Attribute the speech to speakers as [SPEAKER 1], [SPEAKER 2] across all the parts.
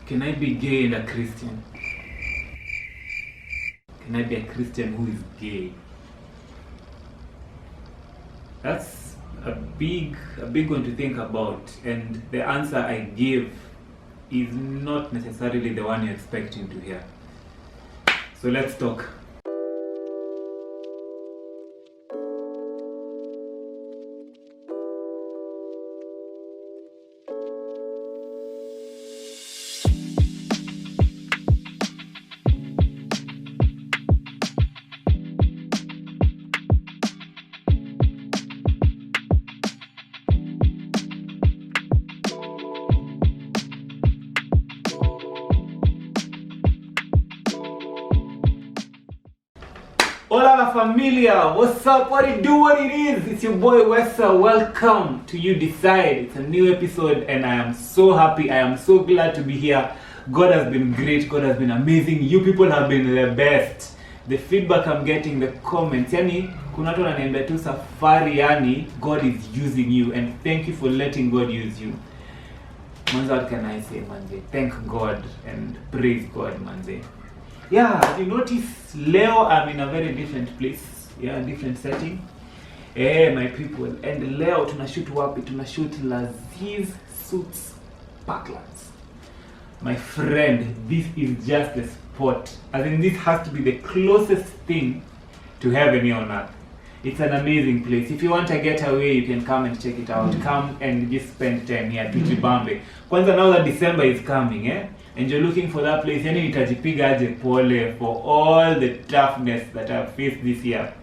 [SPEAKER 1] Can I be gay and a Christian? Can I be a Christian who is gay? That's a big one to think about, and the answer I give is not necessarily the one you're expecting to hear. So let's talk. Hola la familia, what's up, what it do, what it is? It's your boy Wessa. Welcome to You Decide. It's a new episode and I am so happy, I am so glad to be here. God has been great, God has been amazing. You people have been the best. The feedback I'm getting, the comments, yani kuna watu wananiambia tu safari, yani God is using you, and thank you for letting God use you. Manze, what can I say, manze? Thank God and praise God, manze. Yeah, as you notice, Leo, I'm in a very different place. Yeah, different setting. My people. And Leo, tunashoot wapi? Tunashoot Laziz Suits Parklands. My friend, this is just the spot. As in, this has to be the closest thing to heaven here on earth. It's an amazing place. If you want a getaway, you can come and check it out. Come and just spend time here to Jibambe. Kwanza, now that December is coming, and you're looking for that place, yani nitajipiga aje pole for all the toughness that I've faced this year.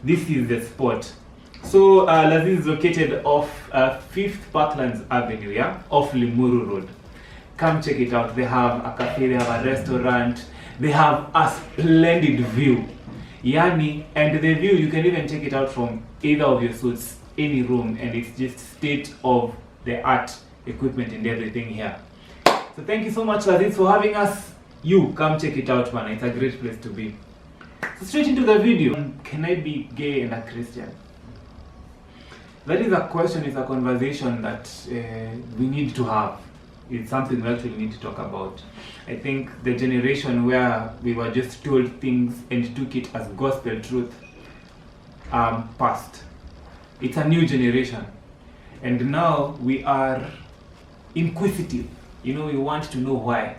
[SPEAKER 1] This is the spot. So Laziz is located off 5th Parklands Avenue, yeah, off Limuru Road. Come check it out. They have a cafe, they have a restaurant, they have a splendid view. Yani, and the view, you can even check it out from either of your suits, any room, and it's just state of the art equipment and everything here. So thank you so much, Laziz, for having us. You come check it out, man. It's a great place to be. So straight into the video. Can I be gay and a Christian? That is a question, it's a conversation that we need to have. It's something we actually need to talk about. I think the generation where we were just told things and took it as gospel truth passed. It's a new generation. And now we are inquisitive. You know, you want to know why.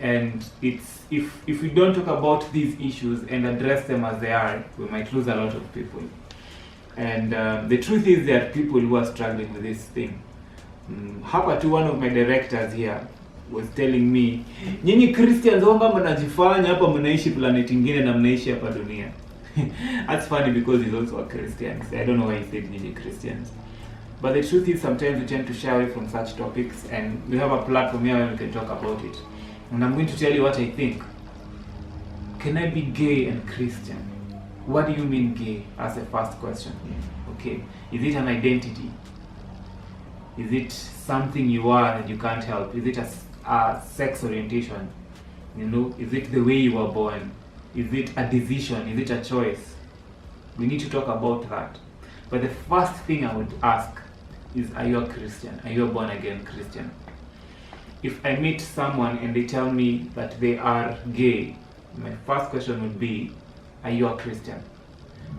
[SPEAKER 1] And it's if we don't talk about these issues and address them as they are, we might lose a lot of people. And the truth is there are people who are struggling with this thing. Hapa tu, one of my directors here was telling me, nyinyi Christians wamba mnajifanya hapa mnaishi planet ingine na mnaishi hapa dunia. That's funny because he's also a Christian. So I don't know why he said nyinyi Christians. But the truth is, sometimes we tend to shy away from such topics, and we have a platform here where we can talk about it. And I'm going to tell you what I think. Can I be gay and Christian? What do you mean gay as a first question? Okay, is it an identity? Is it something you are and you can't help? Is it a sex orientation? You know, is it the way you were born? Is it a decision? Is it a choice? We need to talk about that. But the first thing I would ask is, are you a Christian? Are you a born again Christian? If I meet someone and they tell me that they are gay, my first question would be, are you a Christian?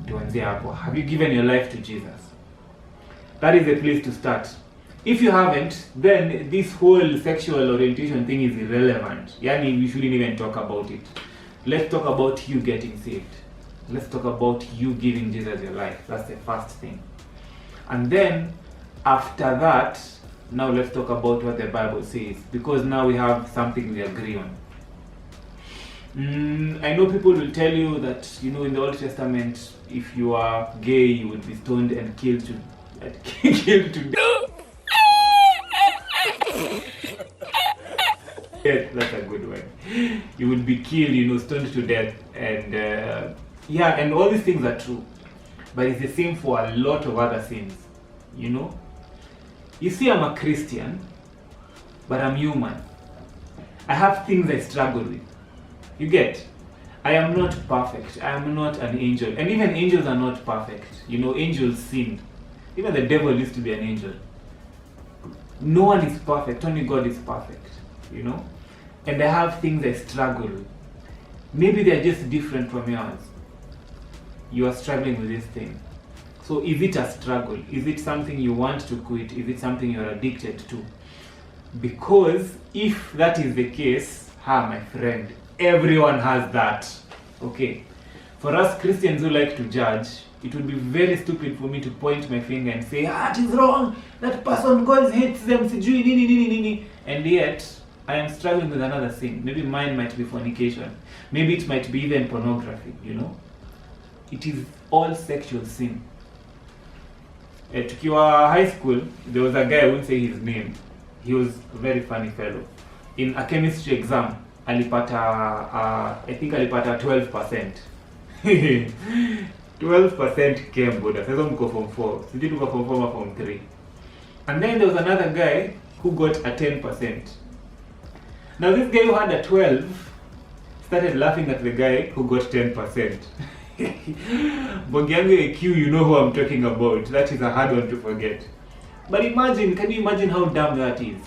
[SPEAKER 1] Have you given your life to Jesus? That is the place to start. If you haven't, then this whole sexual orientation thing is irrelevant. Yani, we shouldn't even talk about it. Let's talk about you getting saved. Let's talk about you giving Jesus your life. That's the first thing. And then, after that, now let's talk about what the Bible says. Because now we have something we agree on. I know people will tell you that, you know, in the Old Testament, if you are gay, you would be stoned and killed to death. Yes, that's a good one. You would be killed, you know, stoned to death. And yeah, and all these things are true. But it's the same for a lot of other sins, you know. You see, I'm a Christian, but I'm human. I have things I struggle with. You get? I am not perfect. I am not an angel. And even angels are not perfect. You know, angels sin. Even the devil used to be an angel. No one is perfect. Only God is perfect. you know, and I have things I struggle with. Maybe they're just different from yours. You are struggling with this thing. So is it a struggle? Is it something you want to quit? Is it something you're addicted to? Because if that is the case, my friend, everyone has that. Okay. For us Christians who like to judge, it would be very stupid for me to point my finger and say, it is wrong, that person, God hates them, and yet I am struggling with another sin. Maybe mine might be fornication. Maybe it might be even pornography, you know. It is all sexual sin. Tukiwa high school, there was a guy, I won't say his name. He was a very funny fellow. In a chemistry exam, alipata, I think alipata 12%. 12% came Buddha. Sasa mko form 4. Sisi tuko form 4 or form 3. And then there was another guy who got a 10%. Now this guy who had a 12 started laughing at the guy who got 10%. Bongiangu AQ, you know who I'm talking about. That is a hard one to forget. But imagine, can you imagine how dumb that is?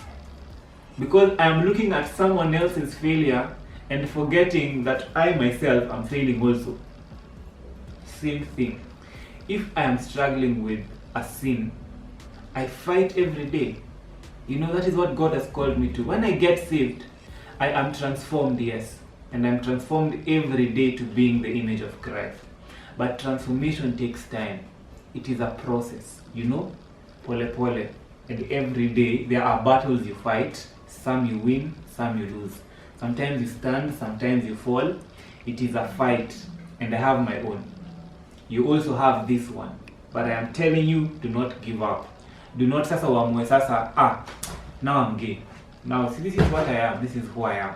[SPEAKER 1] Because I am looking at someone else's failure and forgetting that I myself am failing also. Same thing. If I am struggling with a sin, I fight every day. You know, that is what God has called me to. When I get saved, I am transformed, yes. And I'm transformed every day to being the image of Christ. But transformation takes time. It is a process, you know, pole pole. And every day there are battles you fight. Some you win, some you lose. Sometimes you stand, sometimes you fall. It is a fight, and I have my own. You also have this one. But I am telling you, do not give up. Do not sasa wamwe sasa, now I'm gay. Now, see, this is what I am, this is who I am.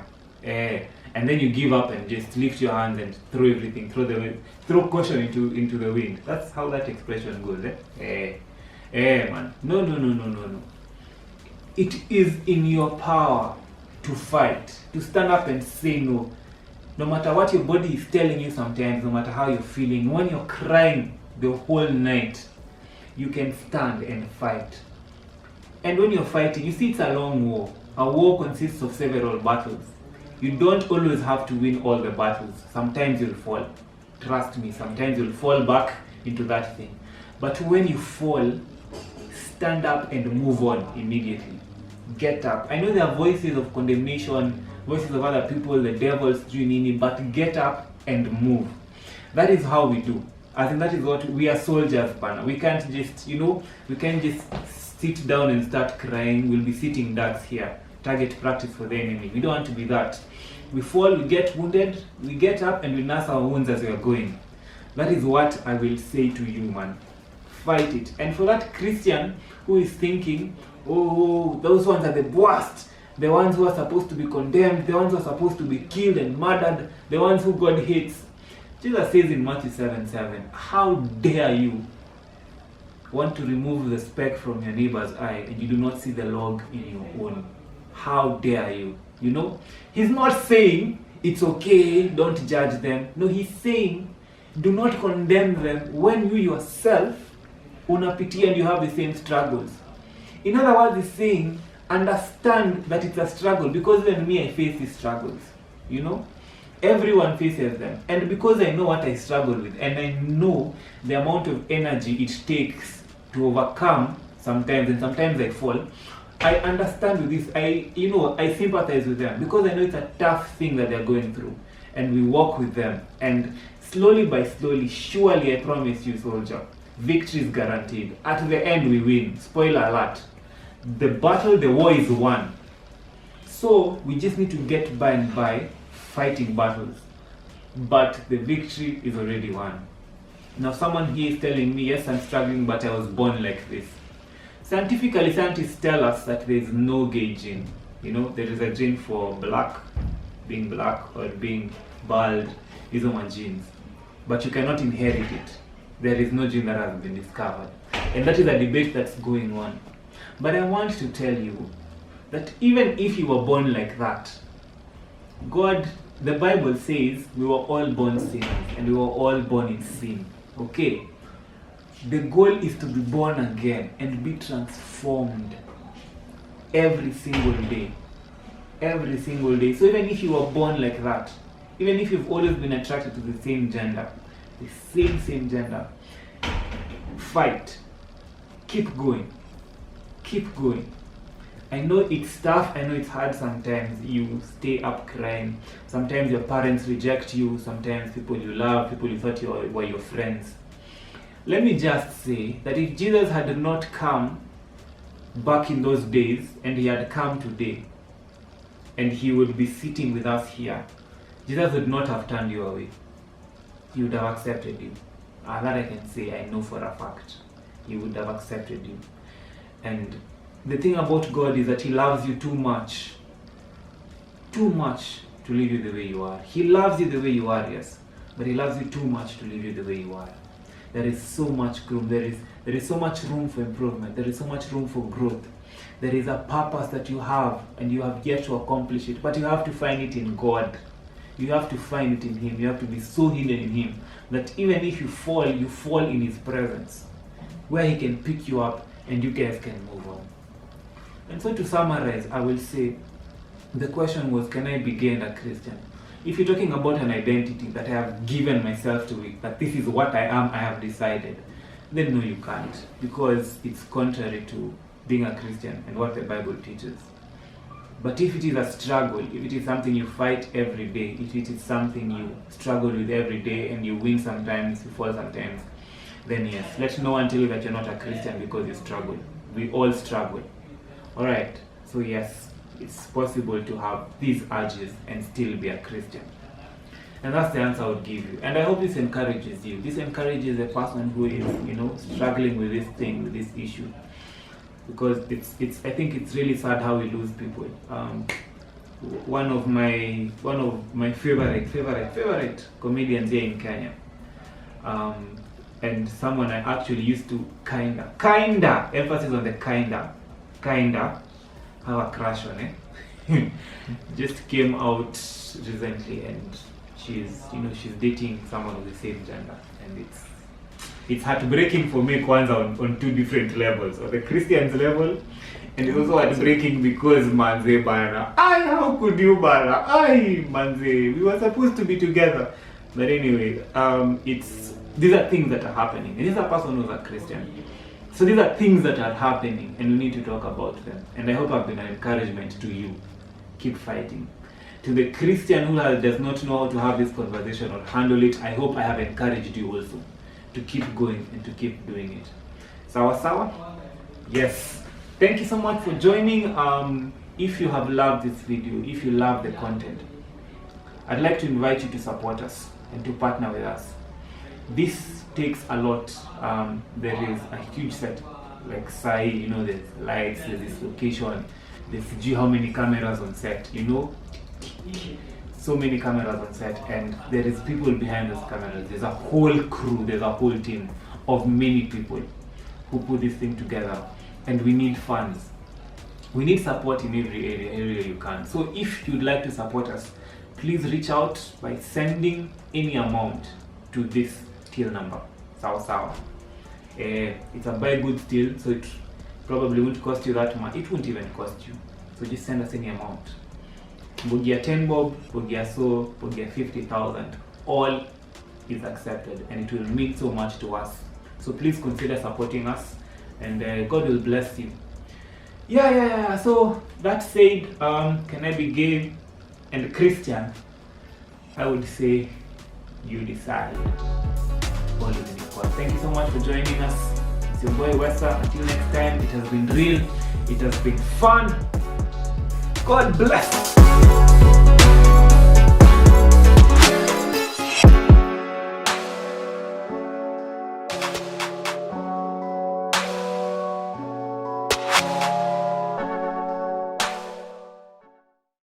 [SPEAKER 1] And then you give up and just lift your hands and throw everything, throw caution into the wind. That's how that expression goes, man. No. It is in your power to fight, to stand up and say no. No matter what your body is telling you sometimes, no matter how you're feeling, when you're crying the whole night, you can stand and fight. And when you're fighting, you see, it's a long war. A war consists of several battles. You don't always have to win all the battles. Sometimes you'll fall. Trust me, sometimes you'll fall back into that thing. But when you fall, stand up and move on immediately. Get up. I know there are voices of condemnation, voices of other people, the devil's doing, but get up and move. That is how we do. I think that is what we are soldiers, partner. We can't just, we can't just sit down and start crying. We'll be sitting ducks here. Target practice for the enemy. We don't want to be that. We fall, we get wounded, we get up and we nurse our wounds as we are going. That is what I will say to you, man. Fight it. And for that Christian who is thinking, those ones are the worst, the ones who are supposed to be condemned, the ones who are supposed to be killed and murdered, the ones who God hates. Jesus says in Matthew 7:7, how dare you want to remove the speck from your neighbor's eye and you do not see the log in your own? How dare you? He's not saying it's okay, don't judge them. No, he's saying do not condemn them when you yourself unapitia and you have the same struggles. In other words, he's saying understand that it's a struggle, because even me, I face these struggles. Everyone faces them. And because I know what I struggle with, and I know the amount of energy it takes to overcome sometimes, and sometimes I fall, I understand with this. I sympathize with them, because I know it's a tough thing that they're going through. And we walk with them. And slowly by slowly, surely I promise you, soldier, victory is guaranteed. At the end, we win. Spoiler alert. The battle, the war is won. So we just need to get by and by fighting battles. But the victory is already won. Now someone here is telling me, yes, I'm struggling, but I was born like this. Scientifically, scientists tell us that there is no gay gene. There is a gene for being black or being bald. These are my genes. But you cannot inherit it. There is no gene that has been discovered. And that is a debate that's going on. But I want to tell you that even if you were born like that, God, the Bible says we were all born sinners and we were all born in sin. Okay? The goal is to be born again and be transformed every single day. every single day. So even if you were born like that, even if you've always been attracted to the same gender, the same gender, fight. Keep going. Keep going. I know it's tough, I know it's hard sometimes. You stay up crying. Sometimes your parents reject you. Sometimes people you love, people you thought were your friends. Let me just say that if Jesus had not come back in those days and he had come today and he would be sitting with us here, Jesus would not have turned you away. He would have accepted you. That I can say, I know for a fact. He would have accepted you. And the thing about God is that he loves you too much to leave you the way you are. He loves you the way you are, yes, but he loves you too much to leave you the way you are. There is so much room. There is so much room for improvement. There is so much room for growth. There is a purpose that you have and you have yet to accomplish it, but you have to find it in God. You have to find it in him. You have to be so hidden in him that even if you fall in his presence, where he can pick you up and you guys can move on. And so to summarize, I will say the question was, can I be gay and a Christian? If you're talking about an identity that I have given myself to it, that this is what I am, I have decided, then no, you can't, because it's contrary to being a Christian and what the Bible teaches. But if it is a struggle, if it is something you fight every day, if it is something you struggle with every day and you win sometimes, you fall sometimes, then yes, let no one tell you that you're not a Christian because you struggle. We all struggle. Alright, so yes, it's possible to have these urges and still be a Christian. And that's the answer I would give you. And I hope this encourages you. This encourages a person who is, struggling with this thing, with this issue. Because I think it's really sad how we lose people. One of my favorite comedians here in Kenya. And someone I actually used to kinda, emphasis on the kinda, have a crush on, just came out recently, and she's dating someone of the same gender, and it's heartbreaking for me, kwanza, on two different levels. On the Christian's level, and it's also heartbreaking because manze bana, how could you bana, manze, we were supposed to be together. But anyway, these are things that are happening, and this is a person who's a Christian. So these are things that are happening, and we need to talk about them. And I hope I've been an encouragement to you. Keep fighting. To the Christian who does not know how to have this conversation or handle it, I hope I have encouraged you also to keep going and to keep doing it. Sawa? Yes. Thank you so much for joining. If you have loved this video, if you love the content, I'd like to invite you to support us and to partner with us. This takes a lot. There is a huge set, like Sai, there's lights, there's this location, there's how many cameras on set, so many cameras on set, and there is people behind those cameras. There's a whole crew, there's a whole team of many people who put this thing together, and we need funds. We need support in every area you can. So if you'd like to support us, please reach out by sending any amount to this till number. Sawa. It's a buy good till, so it probably won't cost you that much. It won't even cost you. So just send us any amount. Bogia 10 bob, bogia so, bogia 50,000. All is accepted, and it will mean so much to us. So please consider supporting us, and God will bless you. Yeah. So that said, can I be gay and Christian? I would say you decide. Thank you so much for joining us. It's your boy Wessa. Until next time, it has been real, it has been fun. God bless.